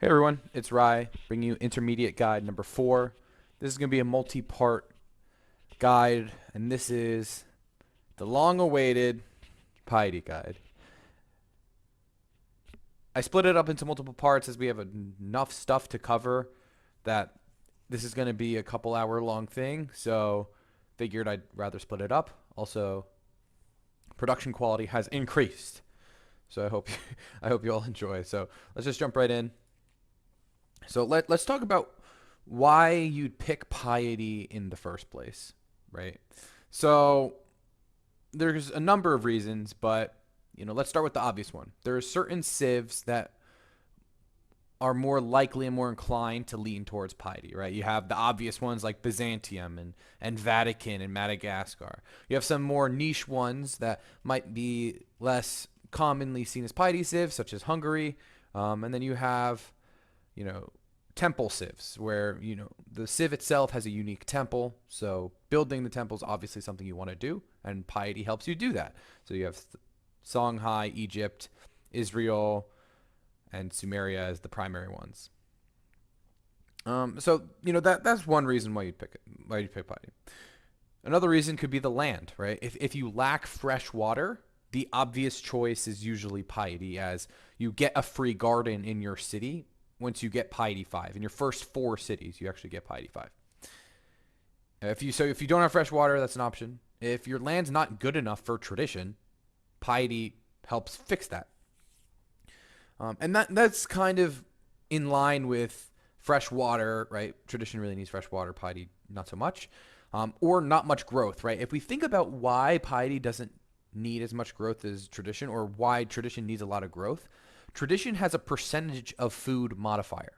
Hey everyone, it's Rye bringing you intermediate guide number 4. This is going to be a multi-part guide, and this is the long-awaited Piety guide. I split it up into multiple parts as we have enough stuff to cover that this is going to be a couple hour long thing, so figured I'd rather split it up. Also, production quality has increased, so I hope you all enjoy. So let's just jump right in. So let's talk about why you'd pick Piety in the first place, right? So there's a number of reasons, but let's start with the obvious one. There are certain civs that are more likely and more inclined to lean towards piety, right? You have the obvious ones like Byzantium and Vatican and Madagascar. You have some more niche ones that might be less commonly seen as piety civs, such as Hungary. And then you have temple civs where the civ itself has a unique temple, so building the temple is obviously something you want to do, and piety helps you do that. So you have Songhai, Egypt, Israel, and Sumeria as the primary ones. So that's one reason why you pick piety. Another reason could be the land, right? If you lack fresh water, the obvious choice is usually piety, as you get a free garden in your city once you get Piety 5. In your first 4 cities, you actually get Piety 5. If you don't have fresh water, that's an option. If your land's not good enough for tradition, Piety helps fix that. And that's kind of in line with fresh water, right? Tradition really needs fresh water, Piety not so much. Or not much growth, right? If we think about why Piety doesn't need as much growth as tradition, or why tradition needs a lot of growth, tradition has a percentage of food modifier.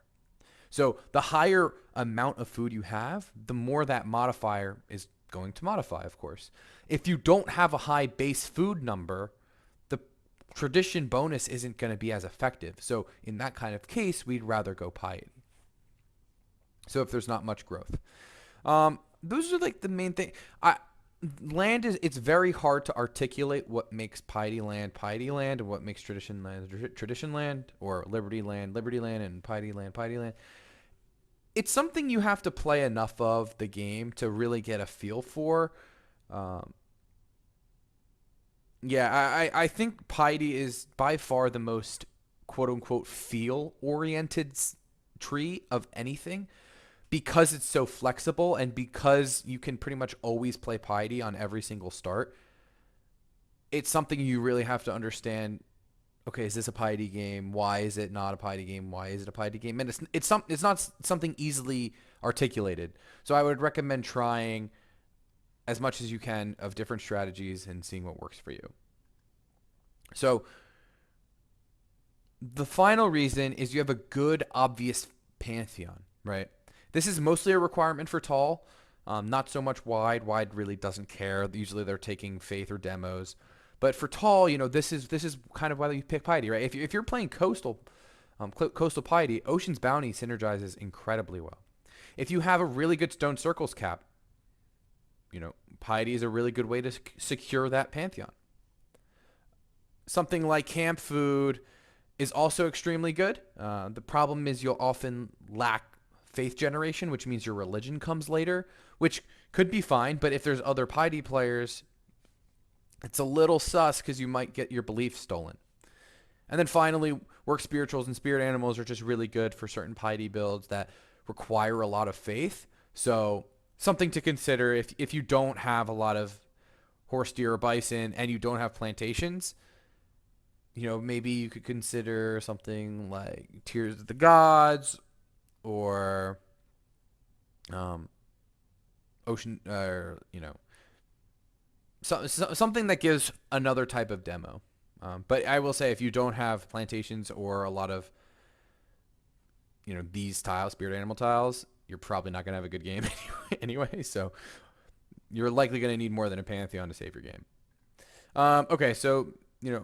So the higher amount of food you have, the more that modifier is going to modify, of course. If you don't have a high base food number, the tradition bonus isn't going to be as effective. So in that kind of case, we'd rather go piety. So if there's not much growth. Those are like the main thing. Land it's very hard to articulate what makes piety land, and what makes tradition land, or liberty land, and piety land. It's something you have to play enough of the game to really get a feel for. I think piety is by far the most quote unquote feel oriented tree of anything, because it's so flexible and because you can pretty much always play piety on every single start. It's something you really have to understand. Okay, is this a piety game? Why is it not a piety game? Why is it a piety game? And it's not something easily articulated. So I would recommend trying as much as you can of different strategies and seeing what works for you. So the final reason is you have a good obvious pantheon, right? This is mostly a requirement for tall, not so much wide. Wide really doesn't care. Usually they're taking faith or demos. But for tall, this is kind of why you pick piety, right? If you're playing coastal piety, Ocean's Bounty synergizes incredibly well. If you have a really good stone circles cap, piety is a really good way to secure that pantheon. Something like camp food is also extremely good. The problem is you'll often lack faith generation, which means your religion comes later, which could be fine, but if there's other piety players, it's a little sus because you might get your belief stolen. And then finally, work spirituals and spirit animals are just really good for certain piety builds that require a lot of faith. So something to consider if you don't have a lot of horse, deer, or bison, and you don't have plantations. Maybe you could consider something like Tears of the Gods, or ocean, or something that gives another type of demo. But I will say, if you don't have plantations or a lot of these tiles, spirit animal tiles, you're probably not going to have a good game anyway. So you're likely going to need more than a pantheon to save your game. Okay, so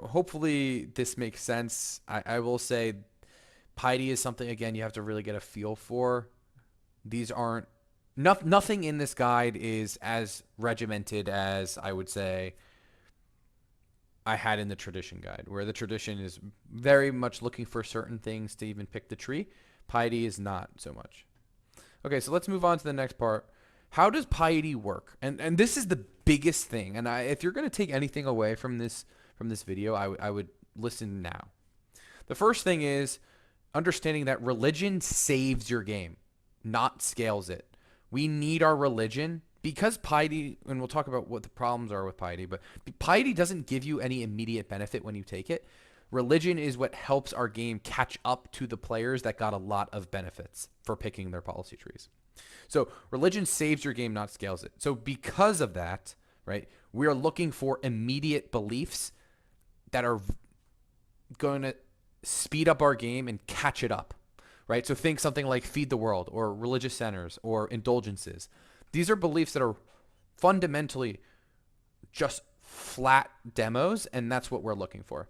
hopefully this makes sense. I will say piety is something, again, you have to really get a feel for. These aren't nothing in this guide is as regimented as, I would say, I had in the tradition guide, where the tradition is very much looking for certain things to even pick the tree. Piety is not so much. Okay, so let's move on to the next part. How does piety work? And this is the biggest thing. And if you're going to take anything away from this video, I would listen now. The first thing is understanding that religion saves your game, not scales it. We need our religion because piety, and we'll talk about what the problems are with piety, but piety doesn't give you any immediate benefit when you take it. Religion is what helps our game catch up to the players that got a lot of benefits for picking their policy trees. So religion saves your game, not scales it. So because of that, right, we are looking for immediate beliefs that are going to speed up our game and catch it up, right? So think something like feed the world or religious centers or indulgences. These are beliefs that are fundamentally just flat demos, and that's what we're looking for.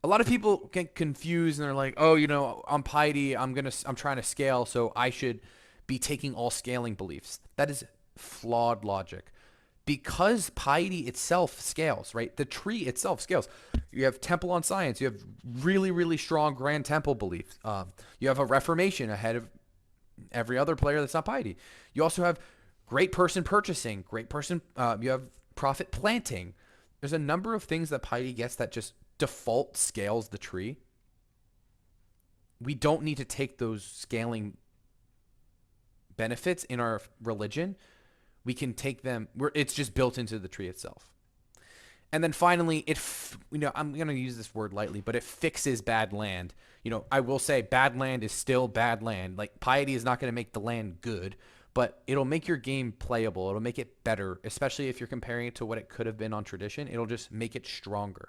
A lot of people get confused and they're like, oh, on piety, I'm trying to scale, so I should be taking all scaling beliefs. That is flawed logic. Because piety itself scales, right? The tree itself scales. You have temple on science. You have really, really strong grand temple beliefs. You have a reformation ahead of every other player that's not piety. You also have great person purchasing, you have profit planting. There's a number of things that piety gets that just default scales the tree. We don't need to take those scaling benefits in our religion. We can take them, it's just built into the tree itself. And then finally, I'm going to use this word lightly, but it fixes bad land. I will say bad land is still bad land. Like piety is not going to make the land good, but it'll make your game playable. It'll make it better, especially if you're comparing it to what it could have been on tradition. It'll just make it stronger.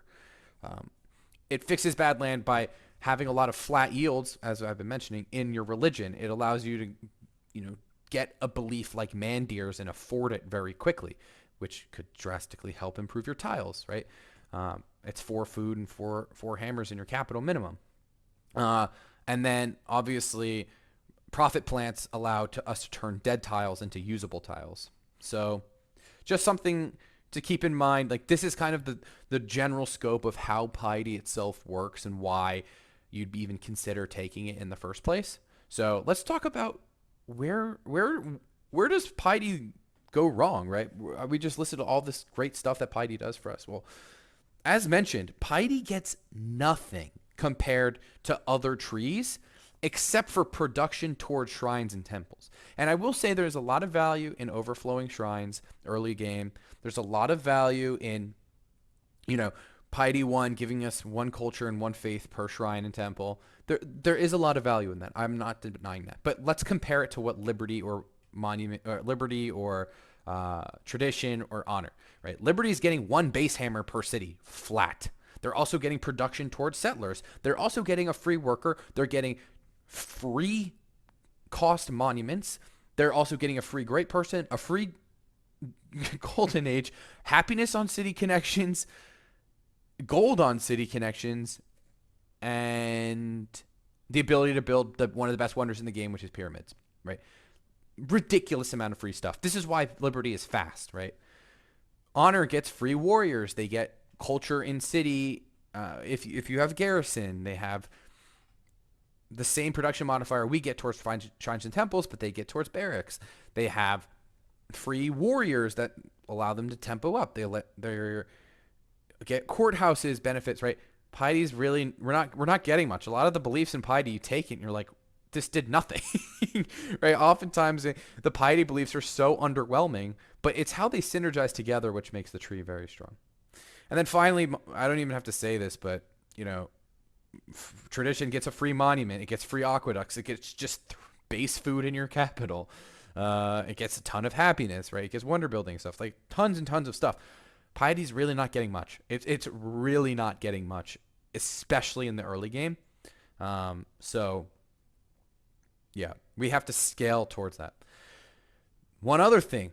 It fixes bad land by having a lot of flat yields, as I've been mentioning, in your religion. It allows you to, get a belief like mandeers and afford it very quickly, which could drastically help improve your tiles, right? It's 4 food and four hammers in your capital minimum. And then obviously profit plants allow us to turn dead tiles into usable tiles. So just something to keep in mind. Like this is kind of the general scope of how piety itself works and why you'd even consider taking it in the first place. So let's talk about where does piety go wrong, right? We just listed all this great stuff that piety does for us. Well, as mentioned, piety gets nothing compared to other trees except for production towards shrines and temples. And I will say there's a lot of value in overflowing shrines early game. There's a lot of value in, Piety 1 giving us 1 culture and 1 faith per shrine and temple. There is a lot of value in that. I'm not denying that. But let's compare it to what liberty or tradition or honor, right? Liberty is getting 1 base hammer per city, flat. They're also getting production towards settlers. They're also getting a free worker. They're getting free cost monuments. They're also getting a free great person, a free golden age, happiness on city connections, gold on city connections, and the ability to build one of the best wonders in the game, which is pyramids, right? Ridiculous amount of free stuff. This is why Liberty is fast, right? Honor gets free warriors. They get culture in city. If you have garrison, they have the same production modifier we get towards shrines and temples, but they get towards barracks. They have free warriors that allow them to tempo up. They get courthouses benefits, right? Piety's really we're not getting much. A lot of the beliefs in piety you take it and you're like, this did nothing, right? Oftentimes the piety beliefs are so underwhelming, but it's how they synergize together which makes the tree very strong. And then finally, I don't even have to say this, but tradition gets a free monument. It gets free aqueducts. It gets just base food in your capital. It gets a ton of happiness, right? It gets wonder building stuff, like tons and tons of stuff. Piety's really not getting much. It's really not getting much, especially in the early game. So yeah, we have to scale towards that. One other thing,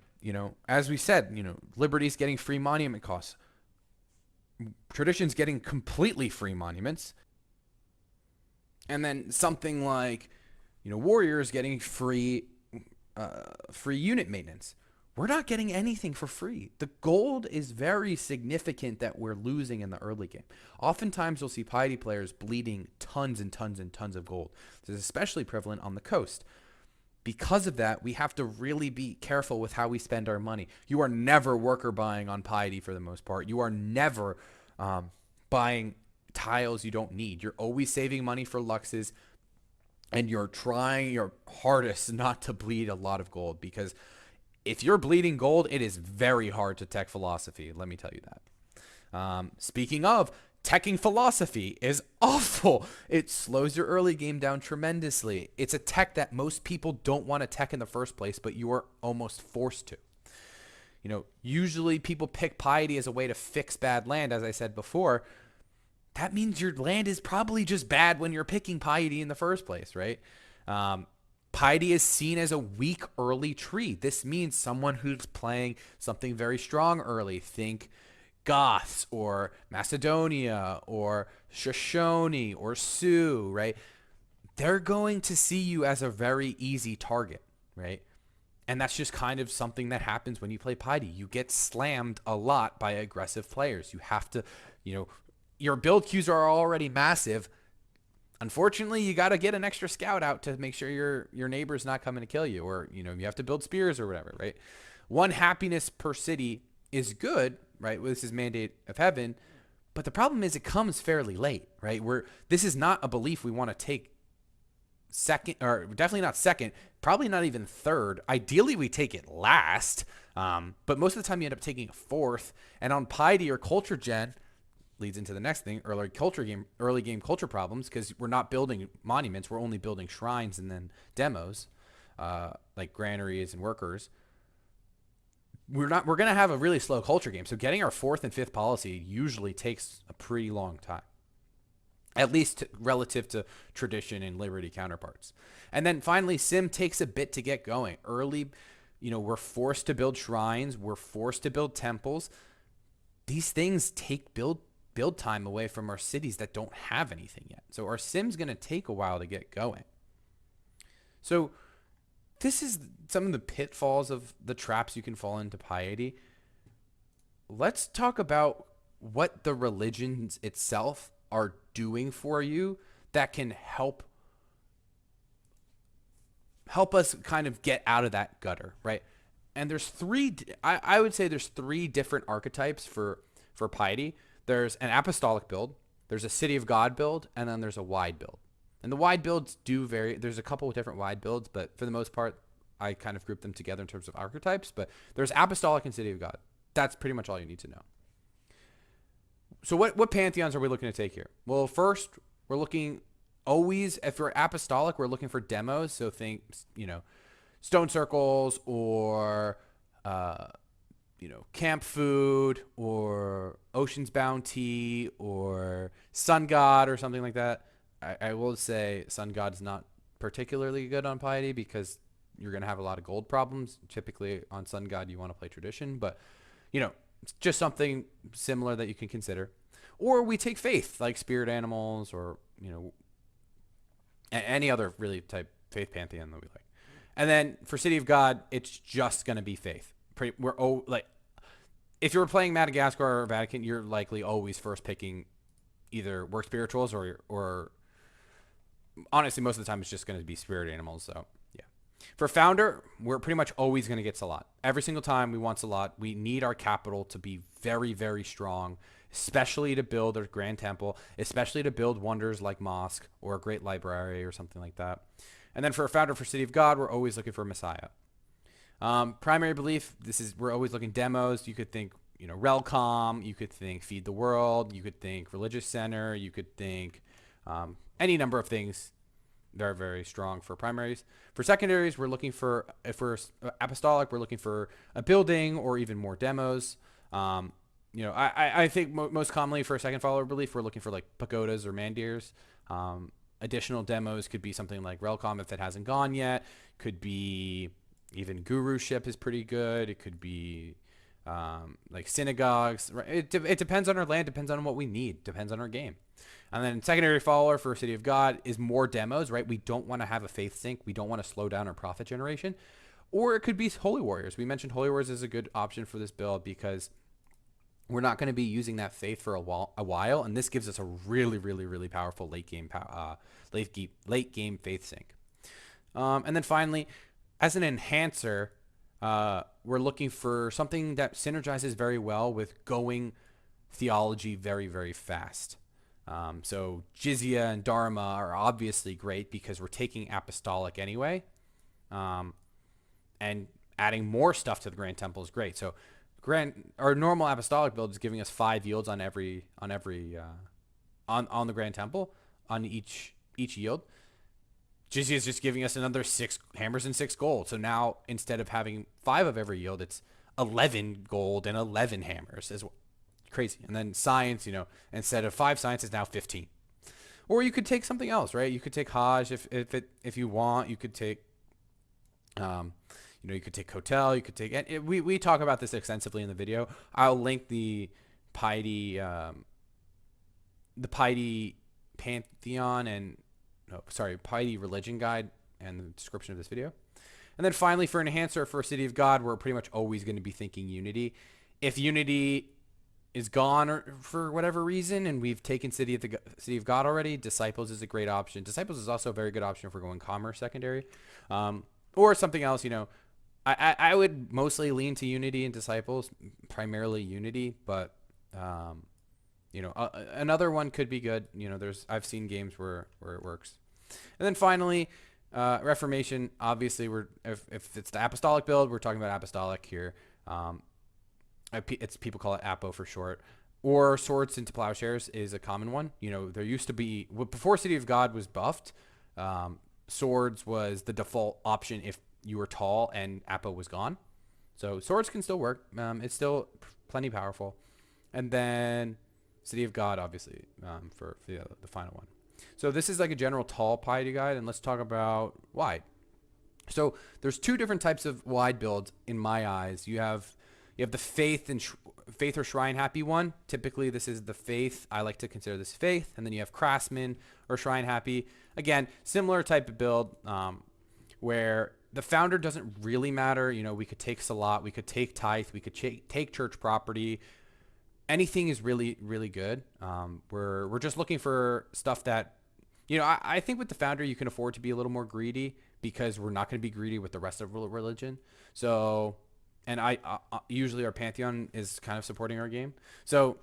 as we said, Liberty's getting free monument costs. Tradition's getting completely free monuments. And then something like, Warriors getting free unit maintenance. we're not getting anything for free. The gold is very significant that we're losing in the early game. Oftentimes, you'll see Piety players bleeding tons and tons and tons of gold. This is especially prevalent on the coast. Because of that, we have to really be careful with how we spend our money. You are never worker buying on Piety for the most part. You are never buying tiles you don't need. You're always saving money for luxes, and you're trying your hardest not to bleed a lot of gold, because if you're bleeding gold, it is very hard to tech philosophy. Let me tell you that. Speaking of, teching philosophy is awful. It slows your early game down tremendously. It's a tech that most people don't want to tech in the first place, but you are almost forced to. Usually people pick Piety as a way to fix bad land, as I said before. That means your land is probably just bad when you're picking Piety in the first place, right? Piety is seen as a weak early tree. This means someone who's playing something very strong early. Think Goths or Macedonia or Shoshone or Sioux, right? They're going to see you as a very easy target, right? And that's just kind of something that happens when you play Piety. You get slammed a lot by aggressive players. You have to, your build queues are already massive. Unfortunately, you got to get an extra scout out to make sure your neighbor's not coming to kill you, or you have to build spears or whatever, right? 1 happiness per city is good, right? This is mandate of heaven, but the problem is it comes fairly late, right? This is not a belief we want to take second, or definitely not second, probably not even third. Ideally, we take it last, but most of the time you end up taking a fourth. And on Piety or Culture Gen, leads into the next thing, early game culture problems, because we're not building monuments, we're only building shrines and then demos, like granaries and workers. We're going to have a really slow culture game. So getting our 4th and 5th policy usually takes a pretty long time, at least relative to tradition and liberty counterparts. And then finally, Sim takes a bit to get going. Early, we're forced to build shrines, we're forced to build temples. These things take build time away from our cities that don't have anything yet. So our Sim's going to take a while to get going. So this is some of the pitfalls of the traps you can fall into Piety. Let's talk about what the religions itself are doing for you that can help us kind of get out of that gutter, right? And there's I would say there's 3 different archetypes for Piety. There's an apostolic build, there's a City of God build, and then there's a wide build. And the wide builds do vary. There's a couple of different wide builds, but for the most part, I kind of group them together in terms of archetypes. But there's apostolic and City of God. That's pretty much all you need to know. So what pantheons are we looking to take here? Well, first, we're looking always, if we're apostolic, we're looking for demos. So think, stone circles or, camp food or ocean's bounty or sun god or something like that. I will say sun god is not particularly good on Piety because you're going to have a lot of gold problems. Typically on sun god, you want to play tradition, but it's just something similar that you can consider. Or we take faith, like spirit animals or, any other really type faith pantheon that we like. And then for City of God, it's just going to be faith. If you're playing Madagascar or Vatican, you're likely always first picking either work spirituals or honestly, most of the time it's just going to be spirit animals. So yeah. For Founder, we're pretty much always going to get Salat. Every single time we want Salat. We need our capital to be very, very strong, especially to build a grand temple, especially to build wonders like mosque or a great library or something like that. And then for a Founder for City of God, we're always looking for Messiah. Primary belief, we're always looking demos. You could think, Relcom, you could think Feed the World, you could think Religious Center, you could think any number of things that are very strong for primaries. For secondaries, we're looking for, if we're apostolic, we're looking for a building or even more demos. I think most commonly for a second follower belief, we're looking for like pagodas or mandirs. Additional demos could be something like Relcom if it hasn't gone yet. Could be even guruship is pretty good. It could be like synagogues. Right? It depends on our land, depends on what we need, depends on our game. And then secondary follower for City of God is more demos, right? We don't want to have a faith sink. We don't want to slow down our profit generation. Or it could be Holy Warriors. We mentioned Holy Warriors is a good option for this build because we're not going to be using that faith for a while, and this gives us a really, really, really powerful late game faith sink. And then finally, as an enhancer, we're looking for something that synergizes very well with going theology very, very fast. So Jizya and Dharma are obviously great because we're taking apostolic anyway, and adding more stuff to the Grand Temple is great. So our normal apostolic build is giving us 5 yields on the Grand Temple on each yield. Jizya is just giving us another 6 hammers and 6 gold. So now instead of having 5 of every yield, it's 11 gold and 11 hammers. Is crazy. And then science, instead of 5 science, is now 15. Or you could take something else, right? You could take Hajj if you want. You could take, you could take Hotel. You could take. And we talk about this extensively in the video. I'll link the Piety, Pantheon and. Piety religion guide and the description of this video. And then finally, for enhancer for City of God, we're pretty much always going to be thinking Unity. If Unity is gone or for whatever reason, and we've taken City of God already, Disciples is a great option. Disciples is also a very good option if we're going Commerce secondary, or something else. I would mostly lean to Unity and Disciples, primarily Unity, but another one could be good. I've seen games where it works. And then finally, Reformation. Obviously, if it's the apostolic build, we're talking about apostolic here. It's people call it Apo for short. Or Swords into Plowshares is a common one. There used to be before City of God was buffed. Swords was the default option if you were tall and Apo was gone. So swords can still work. It's still plenty powerful. And then City of God, obviously, for the final one. So this is like a general tall piety guide, and let's talk about wide. So there's 2 different types of wide builds in my eyes. You have the faith or shrine happy one. Typically, this is the faith. I like to consider this faith, and then you have craftsman or shrine happy. Again, similar type of build where the founder doesn't really matter. We could take Salat, we could take tithe, we could take church property. Anything is really, really good. We're just looking for stuff that, I think with the founder, you can afford to be a little more greedy because we're not going to be greedy with the rest of religion. So, and I usually our Pantheon is kind of supporting our game. So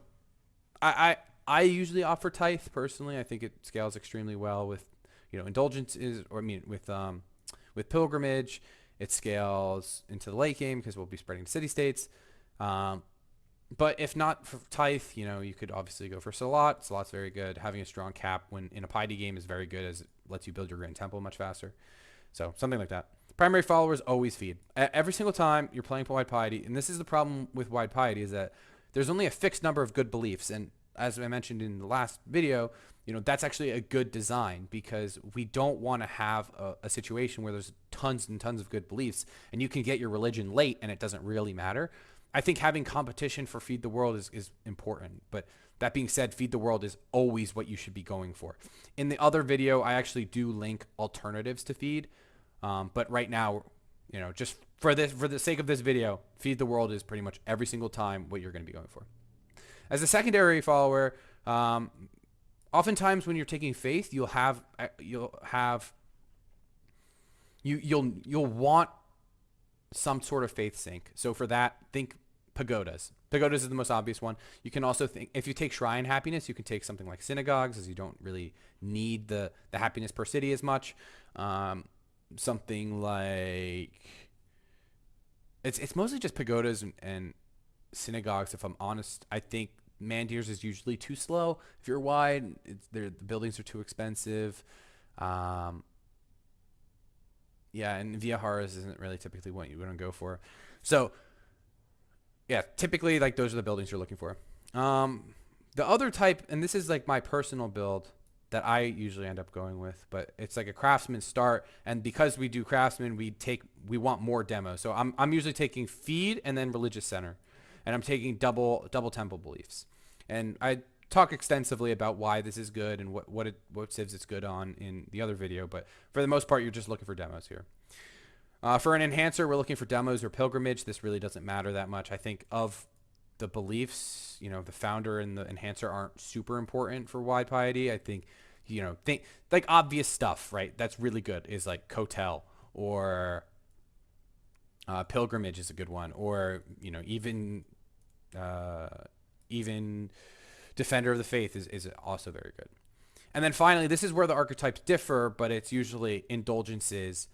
I usually opt for tithe personally. I think it scales extremely well with, indulgence with pilgrimage. It scales into the late game because we'll be spreading to city states. But if not for tithe, you could obviously go for Salat. Salat's very good. Having a strong cap when in a piety game is very good as it lets you build your Grand Temple much faster. So something like that. Primary followers always feed. Every single time you're playing wide piety, and this is the problem with wide piety, is that there's only a fixed number of good beliefs. And as I mentioned in the last video, that's actually a good design because we don't want to have a situation where there's tons and tons of good beliefs and you can get your religion late and it doesn't really matter. I think having competition for Feed the World is important. But that being said, Feed the World is always what you should be going for. In the other video, I actually do link alternatives to Feed. But right now, just for the sake of this video, Feed the World is pretty much every single time what you're going to be going for. As a secondary follower, oftentimes when you're taking faith, you'll want some sort of faith sink. So for that, think pagodas. Pagodas is the most obvious one. You can also think, if you take shrine happiness, you can take something like synagogues, as you don't really need the happiness per city as much. Something like it's mostly just pagodas and synagogues. If I'm honest, I think Mandirs is usually too slow. If you're wide, the buildings are too expensive. Yeah, and Viharas isn't really typically what you want to go for. So, yeah, typically, like, those are the buildings you're looking for. The other type, and this is, like, my personal build that I usually end up going with, but it's like a craftsman start, and because we do craftsman, we want more demos. So I'm usually taking feed and then religious center, and I'm taking double temple beliefs. And I talk extensively about why this is good and what civs it's good on in the other video, but for the most part, you're just looking for demos here. For an enhancer, we're looking for demos or pilgrimage. This really doesn't matter that much. I think of the beliefs, the founder and the enhancer aren't super important for wide piety. I think, think like obvious stuff, right? That's really good is like Kotel or pilgrimage is a good one, or even defender of the faith is also very good. And then finally, this is where the archetypes differ, but it's usually indulgences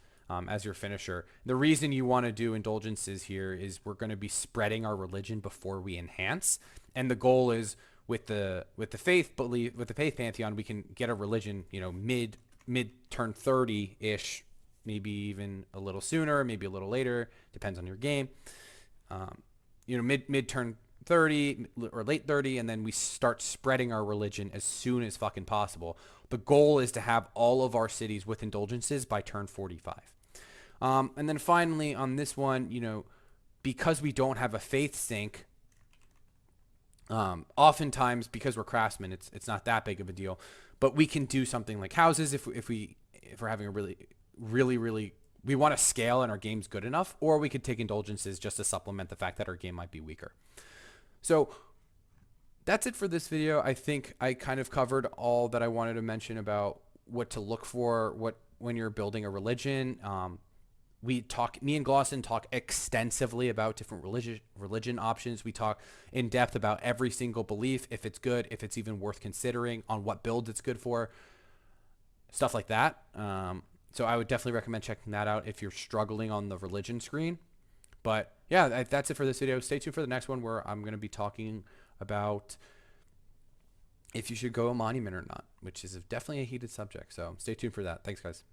as your finisher. The reason you want to do indulgences here is we're going to be spreading our religion before we enhance, and the goal is with the faith pantheon, we can get a religion, mid turn 30 ish, maybe even a little sooner, maybe a little later, depends on your game. Mid turn 30 or late 30, and then we start spreading our religion as soon as fucking possible. The goal is to have all of our cities with indulgences by turn 45. And then finally on this one, because we don't have a faith sync, oftentimes because we're craftsmen, it's not that big of a deal, but we can do something like houses if we're having a really we want to scale and our game's good enough, or we could take indulgences just to supplement the fact that our game might be weaker. So that's it for this video. I think I kind of covered all that I wanted to mention about what to look for when you're building a religion. Me and Glosson talk extensively about different religion options. We talk in depth about every single belief, if it's good, if it's even worth considering, on what build it's good for, stuff like that. So I would definitely recommend checking that out if you're struggling on the religion screen. But yeah, that's it for this video. Stay tuned for the next one where I'm going to be talking about if you should go a monument or not, which is definitely a heated subject. So stay tuned for that. Thanks, guys.